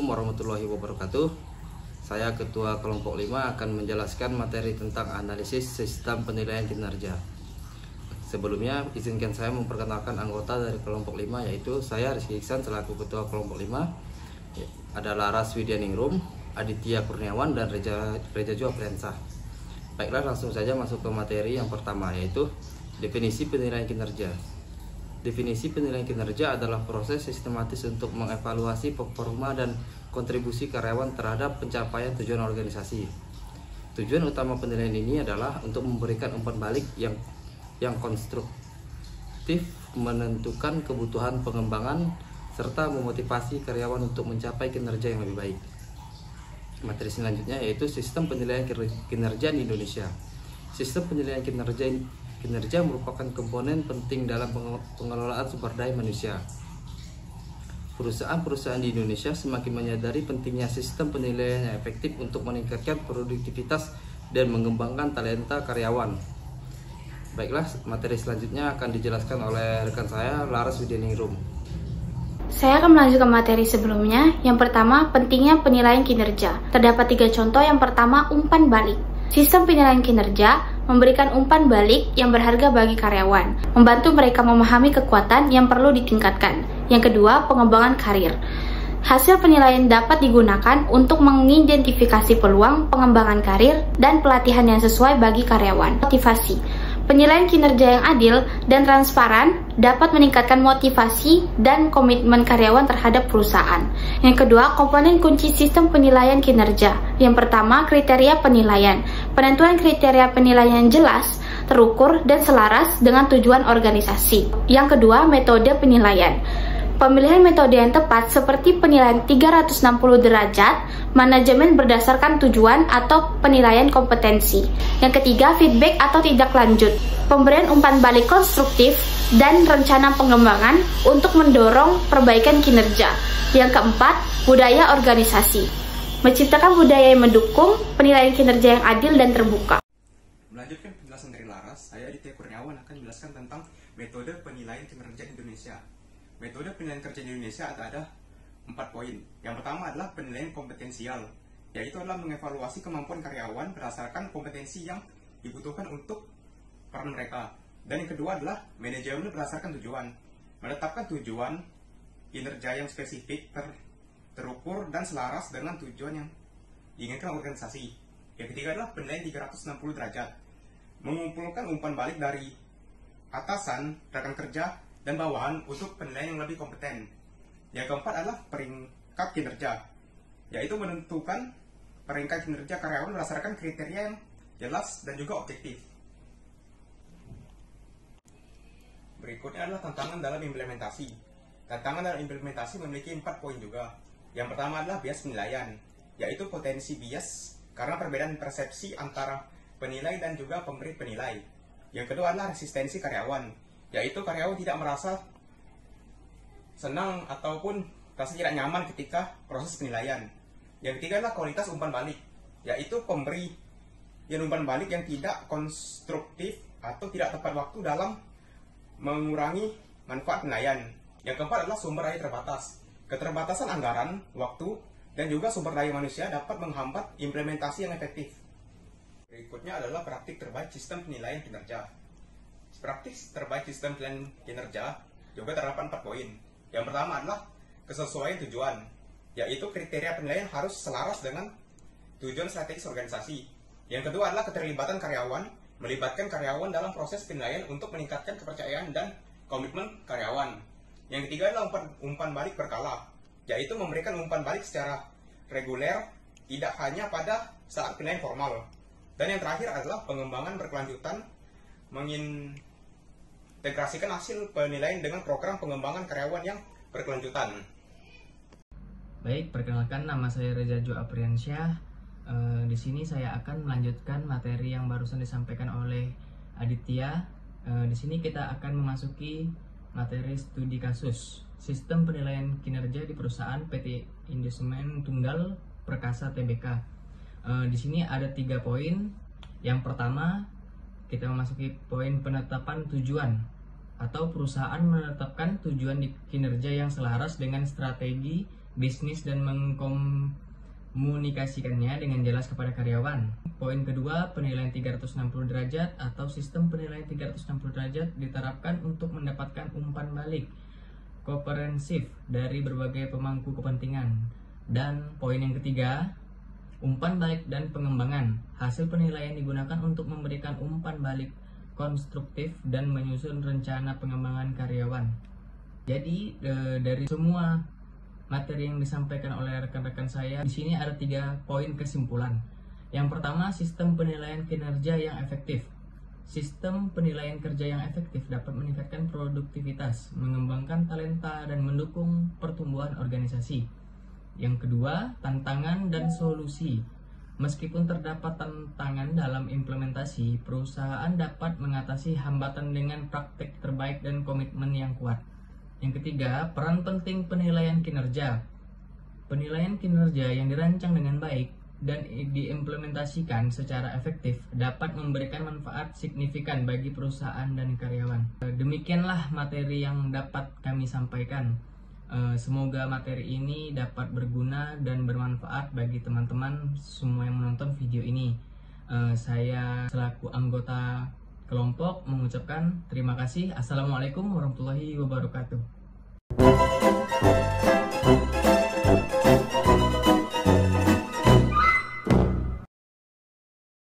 Assalamualaikum warahmatullahi wabarakatuh. Saya Ketua Kelompok 5 akan menjelaskan materi tentang analisis sistem penilaian kinerja. Sebelumnya, izinkan saya memperkenalkan anggota dari Kelompok 5, yaitu saya Rizky Iksan selaku Ketua Kelompok 5. Ada Laras Widyaningrum, Aditya Kurniawan, dan Reja Jo Apriansah. Baiklah, langsung saja masuk ke materi yang pertama, yaitu definisi penilaian kinerja. Definisi penilaian kinerja adalah proses sistematis untuk mengevaluasi performa dan kontribusi karyawan terhadap pencapaian tujuan organisasi. Tujuan utama penilaian ini adalah untuk memberikan umpan balik yang konstruktif, menentukan kebutuhan pengembangan, serta memotivasi karyawan untuk mencapai kinerja yang lebih baik. Materi selanjutnya yaitu sistem penilaian kinerja di Indonesia. Sistem penilaian kinerja merupakan komponen penting dalam pengelolaan sumber daya manusia. Perusahaan-perusahaan di Indonesia semakin menyadari pentingnya sistem penilaian yang efektif untuk meningkatkan produktivitas dan mengembangkan talenta karyawan. Baiklah, materi selanjutnya akan dijelaskan oleh rekan saya, Laras Widyaningrum. Saya akan melanjutkan materi sebelumnya. Yang pertama, pentingnya penilaian kinerja. Terdapat 3 contoh. Yang pertama, umpan balik. Sistem penilaian kinerja memberikan umpan balik yang berharga bagi karyawan, membantu mereka memahami kekuatan yang perlu ditingkatkan. Yang kedua, pengembangan karir. Hasil penilaian dapat digunakan untuk mengidentifikasi peluang pengembangan karir dan pelatihan yang sesuai bagi karyawan. Motivasi. Penilaian kinerja yang adil dan transparan dapat meningkatkan motivasi dan komitmen karyawan terhadap perusahaan. Yang kedua, komponen kunci sistem penilaian kinerja. Yang pertama, kriteria penilaian. Penentuan kriteria penilaian jelas, terukur, dan selaras dengan tujuan organisasi. Yang kedua, metode penilaian. Pemilihan metode yang tepat seperti penilaian 360 derajat, manajemen berdasarkan tujuan atau penilaian kompetensi. Yang ketiga, feedback atau tindak lanjut. Pemberian umpan balik konstruktif dan rencana pengembangan untuk mendorong perbaikan kinerja. Yang keempat, budaya organisasi. Menciptakan budaya yang mendukung penilaian kinerja yang adil dan terbuka. Melanjutkan penjelasan dari Laras, saya Aditya Kurniawan akan menjelaskan tentang metode penilaian kinerja Indonesia. Metode penilaian kerja di Indonesia ada 4 poin. Yang pertama adalah penilaian kompetensial, yaitu adalah mengevaluasi kemampuan karyawan berdasarkan kompetensi yang dibutuhkan untuk peran mereka. Dan yang kedua adalah manajemen berdasarkan tujuan, menetapkan tujuan kinerja yang spesifik, terukur, dan selaras dengan tujuan yang diinginkan organisasi. Yang ketiga adalah penilaian 360 derajat, mengumpulkan umpan balik dari atasan, rekan kerja, dan bawahan untuk penilaian yang lebih kompeten. Yang keempat adalah peringkat kinerja, yaitu menentukan peringkat kinerja karyawan berdasarkan kriteria yang jelas dan juga objektif. Berikutnya adalah tantangan dalam implementasi. Tantangan dalam implementasi memiliki 4 poin juga. Yang pertama adalah bias penilaian, yaitu potensi bias karena perbedaan persepsi antara penilai dan juga pemberi penilai. Yang kedua adalah resistensi karyawan, yaitu karyawan tidak merasa senang ataupun rasa tidak nyaman ketika proses penilaian. Yang ketiga adalah kualitas umpan balik, yaitu pemberi umpan balik yang tidak konstruktif atau tidak tepat waktu dalam mengurangi manfaat penilaian. Yang keempat adalah sumber daya terbatas. Keterbatasan anggaran, waktu, dan juga sumber daya manusia dapat menghambat implementasi yang efektif. Berikutnya adalah praktik terbaik sistem penilaian kinerja. Praktik terbaik sistem penilaian kinerja juga terdapat 4 poin. Yang pertama adalah kesesuaian tujuan, yaitu kriteria penilaian harus selaras dengan tujuan strategis organisasi. Yang kedua adalah keterlibatan karyawan, melibatkan karyawan dalam proses penilaian untuk meningkatkan kepercayaan dan komitmen karyawan. Yang ketiga adalah umpan balik berkala, yaitu memberikan umpan balik secara reguler, tidak hanya pada saat penilaian formal. Dan yang terakhir adalah pengembangan berkelanjutan, mengintegrasikan hasil penilaian dengan program pengembangan karyawan yang berkelanjutan. Baik, perkenalkan, nama saya Reja Jo Apriansah. Di sini saya akan melanjutkan materi yang barusan disampaikan oleh Aditya. Di sini kita akan memasuki materi studi kasus sistem penilaian kinerja di perusahaan PT Indosemen Tunggal Perkasa Tbk. Di sini ada 3 poin. Yang pertama, kita memasuki poin penetapan tujuan, atau perusahaan menetapkan tujuan kinerja yang selaras dengan strategi bisnis dan mengkomunikasikannya dengan jelas kepada karyawan. Poin kedua, penilaian 360 derajat atau sistem penilaian 360 derajat diterapkan untuk mendapatkan umpan balik komprehensif dari berbagai pemangku kepentingan. Dan poin yang ketiga, umpan balik dan pengembangan. Hasil penilaian digunakan untuk memberikan umpan balik konstruktif dan menyusun rencana pengembangan karyawan. Jadi dari semua materi yang disampaikan oleh rekan-rekan saya, di sini ada 3 poin kesimpulan. Yang pertama, sistem penilaian kinerja yang efektif. Sistem penilaian kerja yang efektif dapat meningkatkan produktivitas, mengembangkan talenta, dan mendukung pertumbuhan organisasi. Yang kedua, tantangan dan solusi. Meskipun terdapat tantangan dalam implementasi, perusahaan dapat mengatasi hambatan dengan praktik terbaik dan komitmen yang kuat. Yang ketiga, peran penting penilaian kinerja. Penilaian kinerja yang dirancang dengan baik dan diimplementasikan secara efektif dapat memberikan manfaat signifikan bagi perusahaan dan karyawan. Demikianlah materi yang dapat kami sampaikan. Semoga materi ini dapat berguna dan bermanfaat bagi teman-teman semua yang menonton video ini. Saya selaku anggota kelompok mengucapkan terima kasih. Assalamualaikum warahmatullahi wabarakatuh.